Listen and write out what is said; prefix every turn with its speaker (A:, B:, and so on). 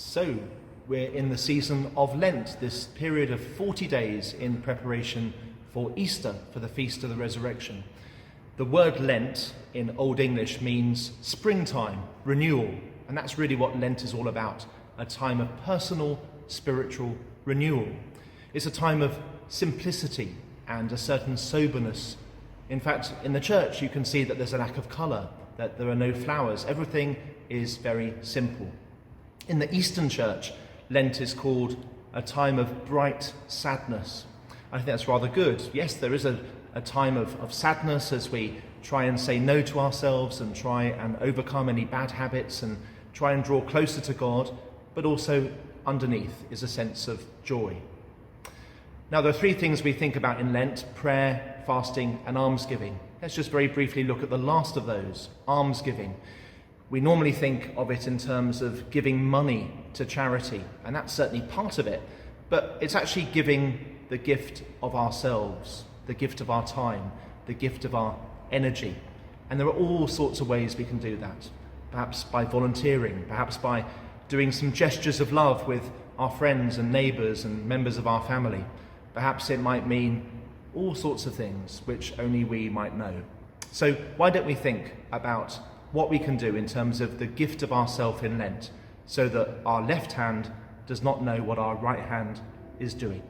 A: So, we're in the season of Lent, this period of 40 days in preparation for Easter, for the Feast of the Resurrection. The word Lent in Old English means springtime, renewal, and that's really what Lent is all about, a time of personal, spiritual renewal. It's a time of simplicity and a certain soberness. In fact, in the church you can see that there's a lack of colour, that there are no flowers. Everything is very simple. In the Eastern Church, Lent is called a time of bright sadness. I think that's rather good. Yes, there is a time of sadness as we try and say no to ourselves and try and overcome any bad habits and try and draw closer to God, but also underneath is a sense of joy. Now, there are three things we think about in Lent: prayer, fasting and almsgiving. Let's just very briefly look at the last of those, almsgiving. We normally think of it in terms of giving money to charity, and that's certainly part of it, but it's actually giving the gift of ourselves, the gift of our time, the gift of our energy. And there are all sorts of ways we can do that. Perhaps by volunteering, perhaps by doing some gestures of love with our friends and neighbours and members of our family. Perhaps it might mean all sorts of things which only we might know. So why don't we think about what we can do in terms of the gift of ourself in Lent, so that our left hand does not know what our right hand is doing.